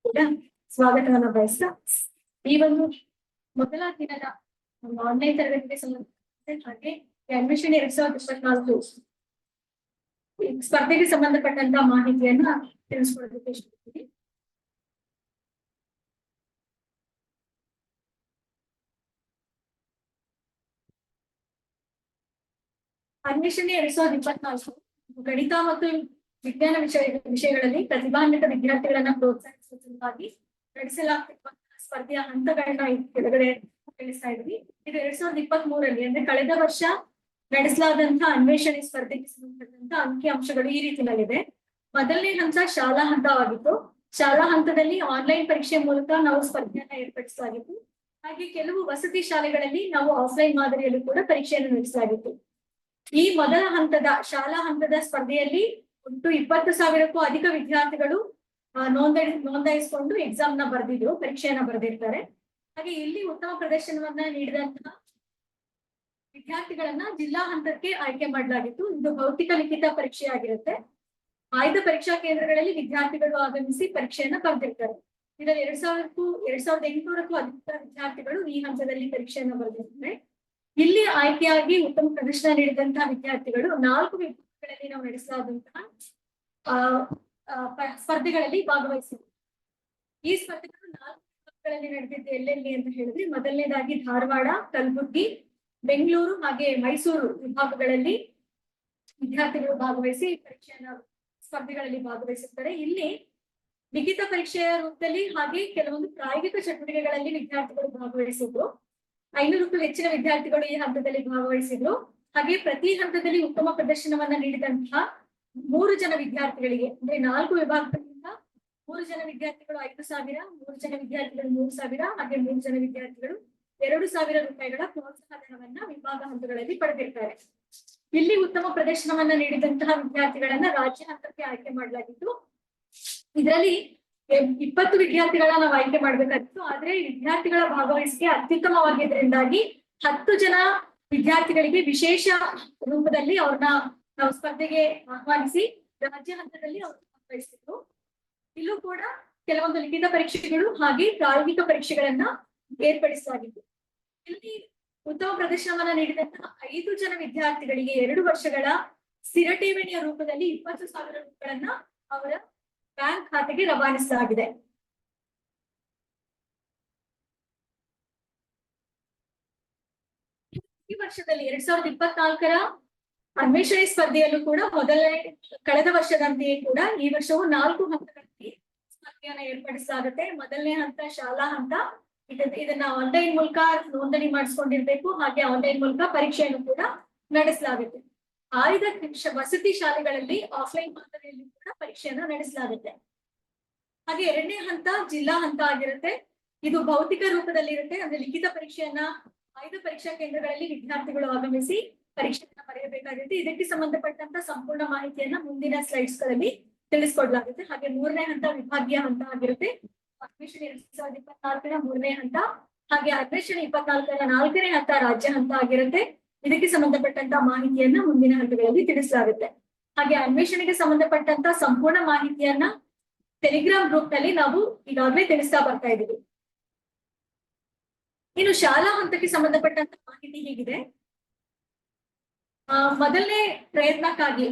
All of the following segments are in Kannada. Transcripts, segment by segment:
ಕೂಡ ಸ್ವಾಗತವನ್ನ ಬಯಸ್ತಾ ಈ ಒಂದು ಮೊದಲ ದಿನದ ಆನ್ಲೈನ್ ತರಗತಿಗೆ ಸಂಬಂಧಿಸಿದಂತೆ ಹಾಗೆ ಅಡ್ಮಿಷನ್ 2024 ಸ್ಪರ್ಧೆಗೆ ಸಂಬಂಧಪಟ್ಟಂತ ಮಾಹಿತಿಯನ್ನ ತಿಳಿಸ್ಕೊಡೋದಕ್ಕೆ ಇಷ್ಟಪಡ್ತೀನಿ. ಅಡ್ಮಿಷನ್ 2024 ಗಣಿತ ಮತ್ತು ವಿಜ್ಞಾನ ವಿಷಯಗಳಲ್ಲಿ ಪ್ರತಿಭಾನ್ವಿತ ವಿದ್ಯಾರ್ಥಿಗಳನ್ನ ಪ್ರೋತ್ಸಾಹಿಸುವ ಸಲುವಾಗಿ ನಡೆಸಲಾಗ್ತಿರುವಂತಹ ಸ್ಪರ್ಧೆಯ ಹಂತಗಳನ್ನ ಕೆಳಗಡೆ ತಿಳಿಸ್ತಾ ಇದ್ವಿ. ಇದು 2023 ಅಂದ್ರೆ ಕಳೆದ ವರ್ಷ ನಡೆಸಲಾದಂತಹ ಅನ್ವೇಷಣೆ ಸ್ಪರ್ಧೆಗೆ ಸಂಬಂಧಪಟ್ಟಂತ ಅಂಕಿ ಅಂಶಗಳು ಈ ರೀತಿಯಲ್ಲಿದೆ. ಮೊದಲನೇ ಹಂತ ಶಾಲಾ ಹಂತವಾಗಿತ್ತು. ಶಾಲಾ ಹಂತದಲ್ಲಿ ಆನ್ಲೈನ್ ಪರೀಕ್ಷೆ ಮೂಲಕ ನಾವು ಸ್ಪರ್ಧೆಯನ್ನ ಏರ್ಪಡಿಸಲಾಗಿತ್ತು. ಹಾಗೆ ಕೆಲವು ವಸತಿ ಶಾಲೆಗಳಲ್ಲಿ ನಾವು ಆಫ್ಲೈನ್ ಮಾದರಿಯಲ್ಲೂ ಕೂಡ ಪರೀಕ್ಷೆಯನ್ನು ನಡೆಸಲಾಗಿತ್ತು. ಈ ಮೊದಲ ಹಂತದ ಶಾಲಾ ಹಂತದ ಸ್ಪರ್ಧೆಯಲ್ಲಿ ಒಟ್ಟು 20,000ಕ್ಕೂ ಅಧಿಕ ವಿದ್ಯಾರ್ಥಿಗಳು ನೋಂದಾಯಿಸಿಕೊಂಡು ಎಕ್ಸಾಮ್ ನ ಬರೆದಿದ್ರು, ಪರೀಕ್ಷೆಯನ್ನ ಬರೆದಿರ್ತಾರೆ. ಹಾಗೆ ಇಲ್ಲಿ ಉತ್ತಮ ಪ್ರದರ್ಶನವನ್ನ ನೀಡಿದಂತಹ ವಿದ್ಯಾರ್ಥಿಗಳನ್ನ ಜಿಲ್ಲಾ ಹಂತಕ್ಕೆ ಆಯ್ಕೆ ಮಾಡಲಾಗಿತ್ತು. ಇದು ಭೌತಿಕ ಲಿಖಿತ ಪರೀಕ್ಷೆ ಆಗಿರುತ್ತೆ. ಆಯ್ದ ಪರೀಕ್ಷಾ ಕೇಂದ್ರಗಳಲ್ಲಿ ವಿದ್ಯಾರ್ಥಿಗಳು ಆಗಮಿಸಿ ಪರೀಕ್ಷೆಯನ್ನ ಬರೆದಿರ್ತಾರೆ. ಇದರಲ್ಲಿ 2,800ಕ್ಕೂ ಅಧಿಕ ವಿದ್ಯಾರ್ಥಿಗಳು ಈ ಹಂತದಲ್ಲಿ ಪರೀಕ್ಷೆಯನ್ನ ಬರೆದಿರ್ತಾರೆ. ಇಲ್ಲಿ ಆಯ್ಕೆಯಾಗಿ ಉತ್ತಮ ಪ್ರದರ್ಶನ ನೀಡಿದಂತಹ ವಿದ್ಯಾರ್ಥಿಗಳು 4 ವಿಭಾಗಗಳಲ್ಲಿ ನಾವು ನಡೆಸಲಾದಂತಹ ಸ್ಪರ್ಧೆಗಳಲ್ಲಿ ಭಾಗವಹಿಸಿದ್ರು. ಈ ಸ್ಪರ್ಧೆಗಳು 4 ವಿಭಾಗಗಳಲ್ಲಿ ನಡೆದಿದ್ದು ಎಲ್ಲೆಲ್ಲಿ ಅಂತ ಹೇಳಿದ್ರೆ, ಮೊದಲನೇದಾಗಿ ಧಾರವಾಡ, ಕಲಬುರಗಿ, ಬೆಂಗಳೂರು ಹಾಗೆ ಮೈಸೂರು ವಿಭಾಗಗಳಲ್ಲಿ ವಿದ್ಯಾರ್ಥಿಗಳು ಭಾಗವಹಿಸಿ ಸ್ಪರ್ಧೆಗಳಲ್ಲಿ ಭಾಗವಹಿಸುತ್ತಾರೆ. ಇಲ್ಲಿ ಲಿಖಿತ ಪರೀಕ್ಷೆಯ ರೂಪದಲ್ಲಿ ಹಾಗೆ ಕೆಲವೊಂದು ಪ್ರಾಯೋಗಿಕ ಚಟುವಟಿಕೆಗಳಲ್ಲಿ ವಿದ್ಯಾರ್ಥಿಗಳು ಭಾಗವಹಿಸಿದ್ರು. 500ಕ್ಕೂ ಹೆಚ್ಚಿನ ವಿದ್ಯಾರ್ಥಿಗಳು ಈ ಹಂತದಲ್ಲಿ ಭಾಗವಹಿಸಿದ್ರು. ಹಾಗೆ ಪ್ರತಿ ಹಂತದಲ್ಲಿ ಉತ್ತಮ ಪ್ರದರ್ಶನವನ್ನ ನೀಡಿದಂತಹ 3 ಜನ ವಿದ್ಯಾರ್ಥಿಗಳಿಗೆ ಅಂದ್ರೆ 4 ವಿಭಾಗಗಳಿಂದ 3 ಜನ ವಿದ್ಯಾರ್ಥಿಗಳು 5,000, 3 ಜನ ವಿದ್ಯಾರ್ಥಿಗಳು 3,000 ಹಾಗೆ 3 ಜನ ವಿದ್ಯಾರ್ಥಿಗಳು 2,000 ರೂಪಾಯಿಗಳ ಪ್ರೋತ್ಸಾಹ ಧನವನ್ನ ವಿಭಾಗ ಹಂತಗಳಲ್ಲಿ ಪಡೆದಿರ್ತಾರೆ. ಇಲ್ಲಿ ಉತ್ತಮ ಪ್ರದರ್ಶನವನ್ನ ನೀಡಿದಂತಹ ವಿದ್ಯಾರ್ಥಿಗಳನ್ನ ರಾಜ್ಯ ಹಂತಕ್ಕೆ ಆಯ್ಕೆ ಮಾಡಲಾಗಿತ್ತು. ಇದರಲ್ಲಿ 20 ವಿದ್ಯಾರ್ಥಿಗಳನ್ನ ನಾವು ಆಯ್ಕೆ ಮಾಡ್ಬೇಕಾಗಿತ್ತು. ಆದ್ರೆ ವಿದ್ಯಾರ್ಥಿಗಳ ಭಾಗವಹಿಸಿಕೆ ಅತ್ಯುತ್ತಮವಾಗಿದ್ದರಿಂದಾಗಿ 10 ಜನ ವಿದ್ಯಾರ್ಥಿಗಳಿಗೆ ವಿಶೇಷ ರೂಪದಲ್ಲಿ ಅವ್ರನ್ನ ನಾವು ಸ್ಪರ್ಧೆಗೆ ಆಹ್ವಾನಿಸಿ ರಾಜ್ಯ ಹಂತದಲ್ಲಿ ಅವ್ರು ಭಾಗವಹಿಸಿದ್ರು. ಇಲ್ಲೂ ಕೂಡ ಕೆಲವೊಂದು ಲಿಖಿತ ಪರೀಕ್ಷೆಗಳು ಹಾಗೆ ಪ್ರಾಯೋಗಿಕ ಪರೀಕ್ಷೆಗಳನ್ನ ಏರ್ಪಡಿಸಲಾಗಿತ್ತು. ಇಲ್ಲಿ ಉತ್ತಮ ಪ್ರದರ್ಶನವನ್ನ ನೀಡಿದಂತಹ 5 ಜನ ವಿದ್ಯಾರ್ಥಿಗಳಿಗೆ 2 ವರ್ಷಗಳ ಸ್ಥಿರ ಠೇವಣಿಯ ರೂಪದಲ್ಲಿ 20,000 ರೂಪಾಯಿಗಳನ್ನ ಅವರ ಬ್ಯಾಂಕ್ ಖಾತೆಗೆ ರವಾನಿಸಲಾಗಿದೆ. ಈ ವರ್ಷದಲ್ಲಿ 2024ರ ಅನ್ವೇಷಣೆ ಸ್ಪರ್ಧೆಯಲ್ಲೂ ಕೂಡ ಕಳೆದ ವರ್ಷದಂತೆಯೇ ಕೂಡ ಈ ವರ್ಷವು 4 ಹಂತಗಳಲ್ಲಿ ಸ್ಪರ್ಧೆಯನ್ನ ಏರ್ಪಡಿಸಲಾಗುತ್ತೆ. ಮೊದಲನೇ ಹಂತ ಶಾಲಾ ಹಂತ. ಇದನ್ನ ಆನ್ಲೈನ್ ಮೂಲಕ ನೋಂದಣಿ ಮಾಡಿಸ್ಕೊಂಡಿರ್ಬೇಕು. ಹಾಗೆ ಆನ್ಲೈನ್ ಮೂಲಕ ಪರೀಕ್ಷೆಯನ್ನು ಕೂಡ ನಡೆಸಲಾಗುತ್ತೆ. ಆಯ್ದ ವಸತಿ ಶಾಲೆಗಳಲ್ಲಿ ಆಫ್ಲೈನ್ ಮಾದರಿಯಲ್ಲಿ ಕೂಡ ಪರೀಕ್ಷೆಯನ್ನ ನಡೆಸಲಾಗುತ್ತೆ. ಹಾಗೆ ಎರಡನೇ ಹಂತ ಜಿಲ್ಲಾ ಹಂತ ಆಗಿರುತ್ತೆ. ಇದು ಭೌತಿಕ ರೂಪದಲ್ಲಿ ಇರುತ್ತೆ. ಅಂದ್ರೆ ಲಿಖಿತ ಪರೀಕ್ಷೆಯನ್ನ ಆಯ್ದ ಪರೀಕ್ಷಾ ಕೇಂದ್ರಗಳಲ್ಲಿ ವಿದ್ಯಾರ್ಥಿಗಳು ಆಗಮಿಸಿ ಪರೀಕ್ಷೆಯನ್ನ ಬರೆಯಬೇಕಾಗುತ್ತೆ. ಇದಕ್ಕೆ ಸಂಬಂಧಪಟ್ಟಂತ ಸಂಪೂರ್ಣ ಮಾಹಿತಿಯನ್ನ ಮುಂದಿನ ಸ್ಲೈಡ್ಸ್ ಗಳಲ್ಲಿ ತಿಳಿಸ್ಕೊಡ್ಲಾಗುತ್ತೆ. ಹಾಗೆ 3ನೇ ಹಂತ ವಿಭಾಗೀಯ ಹಂತ ಆಗಿರುತ್ತೆ. ಅನ್ವೇಷಣೆ 2024ರ 3ನೇ ಹಂತ. ಹಾಗೆ ಅನ್ವೇಷಣೆ 24ರ 4ನೇ ಹಂತ ರಾಜ್ಯ ಹಂತ ಆಗಿರುತ್ತೆ. ಇದಕ್ಕೆ ಸಂಬಂಧಪಟ್ಟಂತ ಮಾಹಿತಿಯನ್ನ ಮುಂದಿನ ಹಂತಗಳಲ್ಲಿ ತಿಳಿಸಲಾಗುತ್ತೆ. ಹಾಗೆ ಅನ್ವೇಷಣೆಗೆ ಸಂಬಂಧಪಟ್ಟಂತ ಸಂಪೂರ್ಣ ಮಾಹಿತಿಯನ್ನ ಟೆಲಿಗ್ರಾಮ್ ಗ್ರೂಪ್ ನಲ್ಲಿ ನಾವು ಈಗಾಗಲೇ ತಿಳಿಸ್ತಾ ಬರ್ತಾ ಇದ್ದೀವಿ. ಇನ್ನು ಶಾಲಾ ಹಂತಕ್ಕೆ ಸಂಬಂಧಪಟ್ಟಂತ ಮಾಹಿತಿ ಹೀಗಿದೆ. ಮೊದಲನೇ ಪ್ರಯತ್ನಕ್ಕಾಗಿ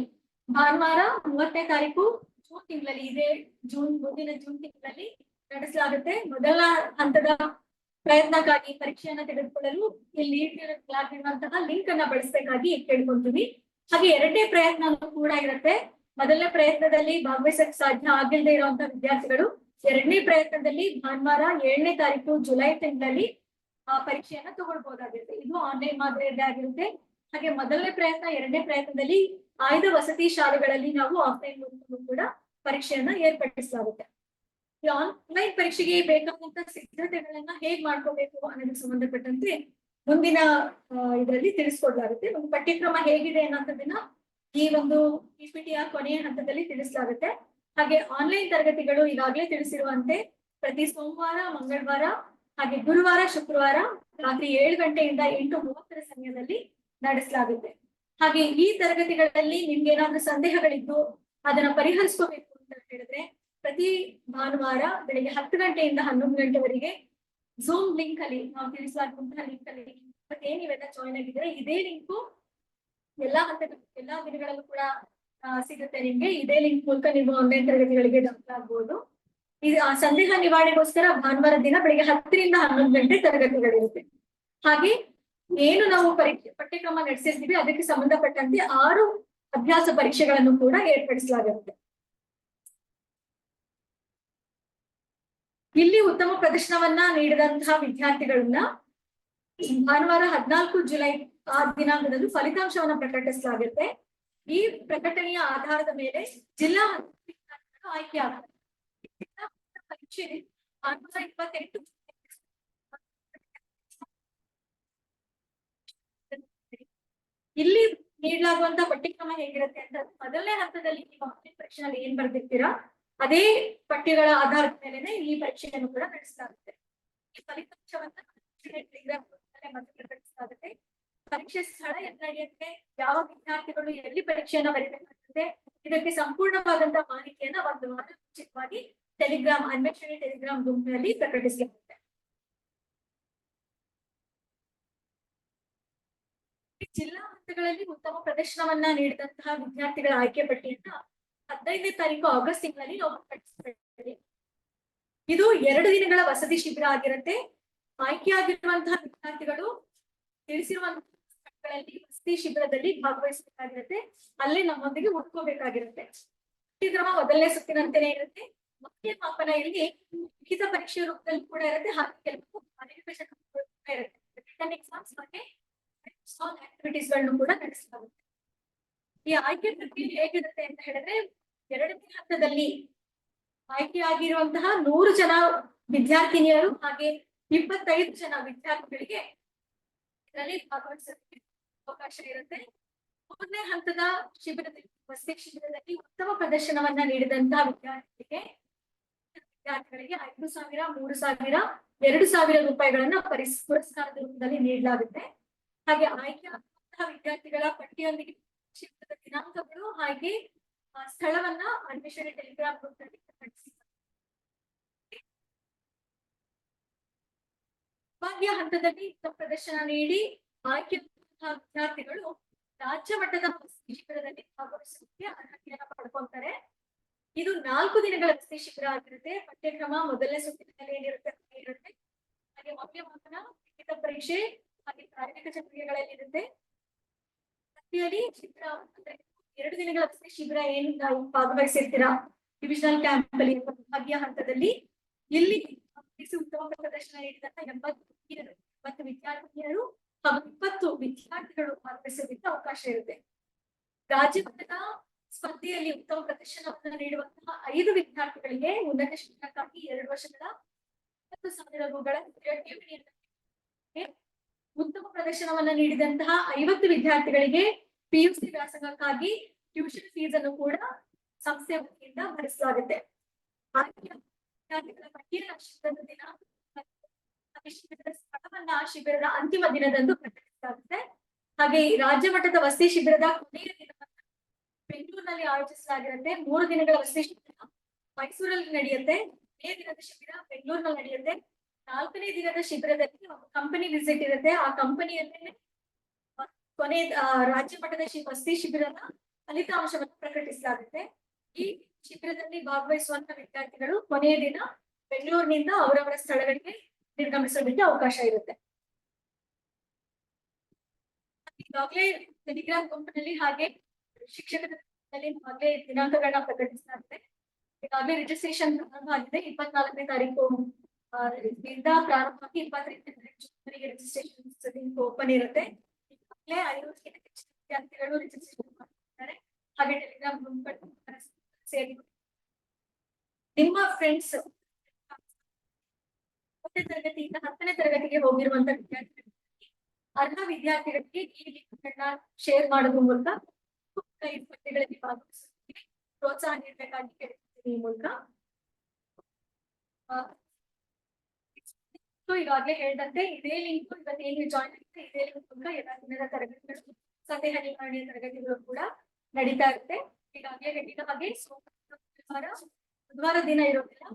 ಭಾನುವಾರ 30ನೇ ತಾರೀಕು ಜೂನ್ ತಿಂಗಳಲ್ಲಿ ಮುಂದಿನ ಜೂನ್ ತಿಂಗಳಲ್ಲಿ ನಡೆಸಲಾಗುತ್ತೆ. ಮೊದಲ ಹಂತದ ಪ್ರಯತ್ನಕ್ಕಾಗಿ ಪರೀಕ್ಷೆಯನ್ನ ತೆಗೆದುಕೊಳ್ಳಲು ಇಲ್ಲಿ ನೀಡಿರುವಂತಹ ಲಿಂಕ್ ಅನ್ನ ಬಳಸಬೇಕಾಗಿ ಕೇಳ್ಕೊಂತೀವಿ. ಹಾಗೆ 2ನೇ ಪ್ರಯತ್ನ ಕೂಡ ಇರುತ್ತೆ. ಮೊದಲನೇ ಪ್ರಯತ್ನದಲ್ಲಿ ಭಾಗವಹಿಸಕ್ಕೆ ಸಾಧ್ಯ ಆಗಿಲ್ಲದೆ ಇರುವಂತಹ ವಿದ್ಯಾರ್ಥಿಗಳು 2ನೇ ಪ್ರಯತ್ನದಲ್ಲಿ ಭಾನುವಾರ 7ನೇ ತಾರೀಕು ಜುಲೈ ತಿಂಗಳಲ್ಲಿ ಪರೀಕ್ಷೆಯನ್ನ ತಗೊಳ್ಬಹುದಾಗಿರುತ್ತೆ. ಇದು ಆನ್ಲೈನ್ ಮಾದರಿಯಲ್ಲಿ ಆಗಿರುತ್ತೆ. ಹಾಗೆ ಮೊದಲನೇ ಪ್ರಯತ್ನ 2ನೇ ಪ್ರಯತ್ನದಲ್ಲಿ ಆಯ್ದ ವಸತಿ ಶಾಲೆಗಳಲ್ಲಿ ನಾವು ಆಫ್ಲೈನ್ ಮೂಲಕ ಕೂಡ ಪರೀಕ್ಷೆಯನ್ನ ಏರ್ಪಡಿಸಲಾಗುತ್ತೆ. ಈ ಆನ್ಲೈನ್ ಪರೀಕ್ಷೆಗೆ ಬೇಕಾದಂತ ಸಿದ್ಧತೆಗಳನ್ನ ಹೇಗ್ ಮಾಡ್ಕೋಬೇಕು ಅನ್ನೋದಕ್ಕೆ ಸಂಬಂಧಪಟ್ಟಂತೆ ಮುಂದಿನ ಇದರಲ್ಲಿ ತಿಳಿಸ್ಕೊಡ್ಲಾಗುತ್ತೆ. ಒಂದು ಪಠ್ಯಕ್ರಮ ಹೇಗಿದೆ ಅನ್ನೋದನ್ನ ಈ ಒಂದು PPTಯ ಕೊನೆಯ ಹಂತದಲ್ಲಿ ತಿಳಿಸಲಾಗುತ್ತೆ. ಹಾಗೆ ಆನ್ಲೈನ್ ತರಗತಿಗಳು ಈಗಾಗಲೇ ತಿಳಿಸಿರುವಂತೆ ಪ್ರತಿ ಸೋಮವಾರ, ಮಂಗಳವಾರ ಹಾಗೆ ಗುರುವಾರ, ಶುಕ್ರವಾರ ರಾತ್ರಿ 7 ಗಂಟೆಯಿಂದ 8:30 ಸಮಯದಲ್ಲಿ ನಡೆಸಲಾಗುತ್ತೆ. ಹಾಗೆ ಈ ತರಗತಿಗಳಲ್ಲಿ ನಿಮ್ಗೆ ಏನಾದ್ರೂ ಸಂದೇಹಗಳಿದ್ದು ಅದನ್ನ ಪರಿಹರಿಸ್ಕೋಬೇಕು ಅಂತ ಹೇಳಿದ್ರೆ ಪ್ರತಿ ಭಾನುವಾರ ಬೆಳಿಗ್ಗೆ 10 ಗಂಟೆಯಿಂದ 11 ಗಂಟೆವರೆಗೆ ಝೂಮ್ ಲಿಂಕ್ ಅಲ್ಲಿ ನಾವು ತಿಳಿಸಲಾಗುವಂತಹ ಲಿಂಕ್ ಅಲ್ಲಿ ಮತ್ತೆ ನೀವೆಲ್ಲ ಜಾಯಿನ್ ಆಗಿದ್ರೆ ಇದೇ ಲಿಂಕು ಎಲ್ಲಾ ದಿನಗಳಲ್ಲೂ ಕೂಡ ಸಿಗುತ್ತೆ ನಿಮ್ಗೆ. ಇದೇ ಲಿಂಕ್ ಮೂಲಕ ನೀವು ಆನ್ಲೈನ್ ತರಗತಿಗಳಿಗೆ ದಾಖಲಾಗಬಹುದು. ಸಂದೇಹ ನಿವಾರಣೆಗೋಸ್ಕರ ಭಾನುವಾರ ದಿನ ಬೆಳಿಗ್ಗೆ 10 ರಿಂದ 11 ಗಂಟೆ ತರಗತಿಗಳಿರುತ್ತೆ. ಹಾಗೆ ಏನು ನಾವು ಪಠ್ಯಕ್ರಮ ನಡೆಸಿರ್ತೀವಿ ಅದಕ್ಕೆ ಸಂಬಂಧಪಟ್ಟಂತೆ 6 ಅಭ್ಯಾಸ ಪರೀಕ್ಷೆಗಳನ್ನು ಕೂಡ ಏರ್ಪಡಿಸಲಾಗಿರುತ್ತೆ. ಇಲ್ಲಿ ಉತ್ತಮ ಪ್ರದರ್ಶನವನ್ನ ನೀಡಿದಂತಹ ವಿದ್ಯಾರ್ಥಿಗಳನ್ನ ಭಾನುವಾರ 14 ಜುಲೈ ಆ ದಿನಾಂಕದಂದು ಫಲಿತಾಂಶವನ್ನ ಪ್ರಕಟಿಸಲಾಗುತ್ತೆ. ಈ ಪ್ರಕಟಣೆಯ ಆಧಾರದ ಮೇಲೆ ಜಿಲ್ಲಾ ಆಯ್ಕೆಯಾಗುತ್ತೆ. ಪರೀಕ್ಷೆ ಭಾನುವಾರ 28 ಇಲ್ಲಿ ನೀಡಲಾಗುವಂತಹ ಪಠ್ಯಕ್ರಮ ಹೇಗಿರುತ್ತೆ ಅಂತ ಮೊದಲನೇ ಹಂತದಲ್ಲಿ ನೀವು ಆನ್ಲೈನ್ ಪರೀಕ್ಷೆಯಲ್ಲಿ ಏನ್ ಬರ್ದಿರ್ತೀರಾ ಅದೇ ಪಠ್ಯಗಳ ಆಧಾರದ ಮೇಲೆ ಈ ಪರೀಕ್ಷೆಯನ್ನು ಕೂಡ ನಡೆಸಲಾಗುತ್ತೆ. ಈ ಫಲಿತಾಂಶವನ್ನ ಪ್ರಕಟಿಸಲಾಗುತ್ತೆ. ಪರೀಕ್ಷೆ ಸ್ಥಳ ಎಲ್ಲಿ ನಡೆಯುತ್ತೆ, ಯಾವ ವಿದ್ಯಾರ್ಥಿಗಳು ಎಲ್ಲಿ ಪರೀಕ್ಷೆಯನ್ನ ಬರೀಬೇಕಾಗುತ್ತೆ, ಇದಕ್ಕೆ ಸಂಪೂರ್ಣವಾದಂತಹ ಮಾಹಿತಿಯನ್ನ ಒಂದು ವಾರ ಮುಂಚಿತವಾಗಿ ಅನ್ವೇಷಣೆ ಟೆಲಿಗ್ರಾಮ್ ಗುಂಪಿನಲ್ಲಿ ಪ್ರಕಟಿಸಲಾಗುತ್ತೆ. ಜಿಲ್ಲಾ ಹಂತಗಳಲ್ಲಿ ಉತ್ತಮ ಪ್ರದರ್ಶನವನ್ನ ನೀಡಿದಂತಹ ವಿದ್ಯಾರ್ಥಿಗಳ ಆಯ್ಕೆ ಪಟ್ಟಿಯನ್ನ 15ನೇ ತಾರೀಕು ಆಗಸ್ಟ್ ತಿಂಗಳಲ್ಲಿ ನಾವು ಪ್ರಕಟಿಸಿದ್ದೇವೆ. ಇದು 2 ದಿನಗಳ ವಸತಿ ಶಿಬಿರ ಆಗಿರುತ್ತೆ. ಆಯ್ಕೆಯಾಗಿರುವಂತಹ ವಿದ್ಯಾರ್ಥಿಗಳು ತಿಳಿಸಿರುವಂತಹ ಸ್ಥಳಗಳಲ್ಲಿ ವಸತಿ ಶಿಬಿರದಲ್ಲಿ ಭಾಗವಹಿಸಬೇಕಾಗಿರುತ್ತೆ. ಅಲ್ಲೇ ನಮ್ಮೊಂದಿಗೆ ಉಳ್ಕೋಬೇಕಾಗಿರುತ್ತೆ. ಕ್ರಮ ಮೊದಲನೇ ಸುತ್ತಿನಂತೆಯೇ ಇರುತ್ತೆ. ಮೌಲ್ಯಮಾಪನ ಇಲ್ಲಿ ಲಿಖಿತ ಪರೀಕ್ಷೆ ರೂಪದಲ್ಲಿ ಕೂಡ ಇರುತ್ತೆ. ಹಾಗೆ ಕೆಲವು ರಿಟರ್ನ್ ಎಕ್ಸಾಮ್ಸ್ ಮತ್ತೆ ಆಕ್ಟಿವಿಟೀಸ್ ಗಳನ್ನು ಕೂಡ ನಡೆಸಲಾಗುತ್ತೆ. ಈ ಆಯ್ಕೆ ಪ್ರಕ್ರಿಯೆ ಹೇಗಿರುತ್ತೆ ಅಂತ ಹೇಳಿದ್ರೆ 2ನೇ ಹಂತದಲ್ಲಿ ಆಯ್ಕೆಯಾಗಿರುವಂತಹ 100 ಜನ ವಿದ್ಯಾರ್ಥಿನಿಯರು ಹಾಗೆ 25 ಜನ ವಿದ್ಯಾರ್ಥಿಗಳಿಗೆ ಇದರಲ್ಲಿ ಭಾಗವಹಿಸಲಿಕ್ಕೆ ಅವಕಾಶ ಇರುತ್ತೆ. 3ನೇ ಹಂತದ ಶಿಬಿರದಲ್ಲಿ ವಸತಿ ಶಿಬಿರದಲ್ಲಿ ಉತ್ತಮ ಪ್ರದರ್ಶನವನ್ನ ನೀಡಿದಂತಹ ವಿದ್ಯಾರ್ಥಿಗಳಿಗೆ 5,000, 3,000, 2,000 ರೂಪಾಯಿಗಳನ್ನ ಪುರಸ್ಕಾರದ ರೂಪದಲ್ಲಿ ನೀಡಲಾಗುತ್ತೆ. ಹಾಗೆ ಆಯ್ಕೆಯಾದಂತಹ ವಿದ್ಯಾರ್ಥಿಗಳ ಪಟ್ಟಿಯೊಂದಿಗೆ ಶಿಬಿರದ ದಿನಾಂಕಗಳು ಹಾಗೆ ಸ್ಥಳವನ್ನ ಅನ್ವೇಷಣೆ ಟೆಲಿಗ್ರಾಮ್ ಗ್ರೂಪ್ನಲ್ಲಿ ಪ್ರಕಟಿಸಲಾಗಿದೆ. ವಿಭಾಗೀಯ ಹಂತದಲ್ಲಿ ಉತ್ತಮ ಪ್ರದರ್ಶನ ನೀಡಿ ಆಯ್ಕೆಯಾದಂತಹ ವಿದ್ಯಾರ್ಥಿಗಳು ರಾಜ್ಯ ಮಟ್ಟದ ವಸತಿ ಶಿಬಿರದಲ್ಲಿ ಭಾಗವಹಿಸಲಿಕ್ಕೆ ಅರ್ಹತೆಯನ್ನ ಪಡ್ಕೊಳ್ತಾರೆ. ಇದು 4 ದಿನಗಳ ವಸತಿ ಶಿಬಿರ ಆಗಿರುತ್ತೆ. ಪಠ್ಯಕ್ರಮ ಮೊದಲನೇ ಸುತ್ತಿನಲ್ಲಿ ಏನಿರುತ್ತೆ ಹಾಗೆ ಮೌಲ್ಯಮಾಪನ, ಲಿಖಿತ ಪರೀಕ್ಷೆ ಹಾಗೆ ತಾಂತ್ರಿಕ ಚಟುವಟಿಕೆಗಳಲ್ಲಿ ಇರುತ್ತೆ. ಶಿಬಿರ 2 ದಿನಗಳ ವಸತಿ ಶಿಬಿರ ಏನ್ ನಾವು ಭಾಗವಹಿಸಿರ್ತೀರಾ ಡಿವಿಷನಲ್ ಕ್ಯಾಂಪ್ ಅಲ್ಲಿ ವಿಭಾಗೀಯ ಹಂತದಲ್ಲಿ ಇಲ್ಲಿ ಉತ್ತಮ ಪ್ರದರ್ಶನ ನೀಡಿದಂತ 80 ವಿದ್ಯಾರ್ಥಿನಿಯರು ಹಾಗೂ 20 ವಿದ್ಯಾರ್ಥಿಗಳು ಭಾಗವಹಿಸಲಿಕ್ಕೆ ಅವಕಾಶ ಇರುತ್ತೆ. ರಾಜ್ಯ ಮಟ್ಟದ ಸ್ಪರ್ಧೆಯಲ್ಲಿ ಉತ್ತಮ ಪ್ರದರ್ಶನವನ್ನು ನೀಡುವಂತಹ 5 ವಿದ್ಯಾರ್ಥಿಗಳಿಗೆ ಉನ್ನತ ಶಿಕ್ಷಣಕ್ಕಾಗಿ 2 ವರ್ಷಗಳ 20,000 ರೂಗಳ ಉತ್ತಮ ಪ್ರದರ್ಶನವನ್ನ ನೀಡಿದಂತಹ 50 ವಿದ್ಯಾರ್ಥಿಗಳಿಗೆ PUC ವ್ಯಾಸಂಗಕ್ಕಾಗಿ ಟ್ಯೂಷನ್ ಫೀಸ್ ಅನ್ನು ಕೂಡ ಸಂಸ್ಥೆ ವತಿಯಿಂದ ಭರಿಸಲಾಗುತ್ತೆ. ವಿದ್ಯಾರ್ಥಿಗಳ ಪಟ್ಟಿಯ ಶಿಬಿರದ ದಿನ ಶಿಬಿರದ ಸ್ಥಳವನ್ನ ಶಿಬಿರದ ಅಂತಿಮ ದಿನದಂದು ಪ್ರಕಟಿಸಲಾಗುತ್ತೆ. ಹಾಗೆ ರಾಜ್ಯ ಮಟ್ಟದ ವಸತಿ ಶಿಬಿರದ ಕೊನೆಯ ದಿನವನ್ನ ಬೆಂಗಳೂರಿನಲ್ಲಿ ಆಯೋಜಿಸಲಾಗಿರುತ್ತೆ. 3 ದಿನಗಳ ವಸತಿ ಶಿಬಿರ ಮೈಸೂರಲ್ಲಿ ನಡೆಯುತ್ತೆ. 2ನೇ ದಿನದ ಶಿಬಿರ ಬೆಂಗಳೂರಿನಲ್ಲಿ ನಡೆಯುತ್ತೆ. 4ನೇ ದಿನದ ಶಿಬಿರದಲ್ಲಿ ಕಂಪನಿ ವಿಸಿಟ್ ಇರುತ್ತೆ. ಆ ಕಂಪನಿಯಲ್ಲೇ ಕೊನೆ ರಾಜ್ಯ ಮಟ್ಟದ ವಸತಿ ಶಿಬಿರದ ಫಲಿತಾಂಶವನ್ನು ಪ್ರಕಟಿಸಲಾಗುತ್ತೆ. ಈ ಶಿಬಿರದಲ್ಲಿ ಭಾಗವಹಿಸುವಂತಹ ವಿದ್ಯಾರ್ಥಿಗಳು ಕೊನೆಯ ದಿನ ಬೆಂಗಳೂರಿನಿಂದ ಅವರವರ ಸ್ಥಳಗಳಿಗೆ ನಿರ್ಗಮಿಸೋದಕ್ಕೆ ಅವಕಾಶ ಇರುತ್ತೆ. ಈಗಾಗಲೇ ಟೆಲಿಗ್ರಾಮ್ ಗುಂಪಿನಲ್ಲಿ ಹಾಗೆ ಶಿಕ್ಷಕರಲ್ಲಿ ಈಗಾಗಲೇ ದಿನಾಂಕಗಳನ್ನ ಪ್ರಕಟಿಸಲಾಗಿದೆ. ಈಗಾಗಲೇ ರಿಜಿಸ್ಟ್ರೇಷನ್ ಪ್ರಾರಂಭ ಆಗಿದೆ. 24ನೇ ತಾರೀಕು ಇಂದ ಪ್ರಾರಂಭವಾಗಿ 25ನೇ ತಾರೀಕು ರಿಜಿಸ್ಟ್ರೇಷನ್ ಓಪನ್ ಇರುತ್ತೆ. ಈಗಾಗಲೇ 500 ವಿದ್ಯಾರ್ಥಿಗಳು ರಿಜಿಸ್ಟ್ರೇಷನ್ ಮಾಡಿದ್ದಾರೆ. ಹಾಗೆ ಟೆಲಿಗ್ರಾಮ್ ಗ್ರೂಪ್ ಸೇರಿ ನಿಮ್ಮ ಫ್ರೆಂಡ್ಸ್ 10ನೇ ತರಗತಿಯಿಂದ 10ನೇ ತರಗತಿಗೆ ಹೋಗಿರುವಂತಹ ವಿದ್ಯಾರ್ಥಿಗಳು ಅರ್ಹ ವಿದ್ಯಾರ್ಥಿಗಳಿಗೆ ಈ ಲಿಂಕ್ಗಳನ್ನ ಶೇರ್ ಮಾಡೋದ್ರ ಮೂಲಕ ಪಠ್ಯಗಳಲ್ಲಿ ಭಾಗವಹಿಸಲಿಕ್ಕೆ ಪ್ರೋತ್ಸಾಹ ನೀಡಬೇಕಾಗಿ ಕೇಳ್ತೀನಿ. ಈ ಮೂಲಕ ಈಗಾಗಲೇ ಹೇಳಿದಂತೆ ಇದೇ ಲಿಂಕ್ ಇವತ್ತು ಏನು ಜಾಯಿನ್ ಆಗಿದೆ ಇದೇ ಲಿಂಕ್ ಮೂಲಕ ಎಲ್ಲ ದಿನದ ತರಗತಿಗಳು ಸಂದೇಹ ನಿವಾರಣೆಯ ತರಗತಿಗಳು ಕೂಡ ನಡೀತಾ ಇರುತ್ತೆ. ಈಗಾಗಲೇ ಹೇಳಿದ ಹಾಗೆ ಬುಧವಾರ ದಿನ ಇರೋದಿಲ್ಲ.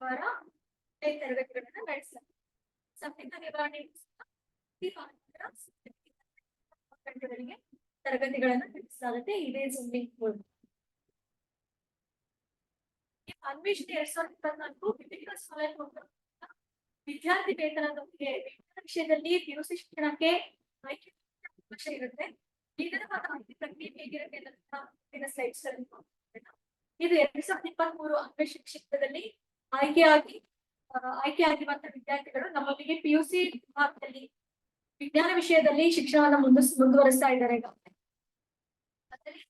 ವಾರ ತರಗತಿಗಳನ್ನ ನಡೆಸಲಾಗುತ್ತೆ. ಸಂಹಿತ ನಿರ್ವಹಣೆ ಗಂಟೆಗಳಿಗೆ ತರಗತಿಗಳನ್ನ ನಡೆಸಲಾಗುತ್ತೆ. ಇದೇ ಜೂಮಿಂಗ್ ಬೋರ್ಡ್. ಅನ್ವೇಷಣೆ 2024 ವಿವಿಧ ಸಲಹೆ ವಿದ್ಯಾರ್ಥಿ ವೇತನದೊಂದಿಗೆ ವಿಜ್ಞಾನ ವಿಷಯದಲ್ಲಿ ಪಿಯುಸಿ ಶಿಕ್ಷಣಕ್ಕೆ ಆಯ್ಕೆ ಅವಕಾಶ ಇರುತ್ತೆ. ಇದರ ಆಯ್ಕೆ ಪ್ರಕ್ರಿಯೆ ಹೇಗಿರುತ್ತೆ ಅನ್ನೋದನ್ನ ಸ್ಲೈಡ್ಸ್ ಅಲ್ಲಿ ಇದು 2023 ಅನ್ವೇಷಣೆ ಕ್ಷೇತ್ರದಲ್ಲಿ ಆಯ್ಕೆಯಾಗಿರುವಂತಹ ವಿದ್ಯಾರ್ಥಿಗಳು ನಮ್ಮೊಂದಿಗೆ ಪಿಯುಸಿ ವಿಭಾಗದಲ್ಲಿ ವಿಜ್ಞಾನ ವಿಷಯದಲ್ಲಿ ಶಿಕ್ಷಣವನ್ನ ಮುಂದುವರಿಸ್ತಾ ಇದ್ದಾರೆ. ಅದರಲ್ಲಿ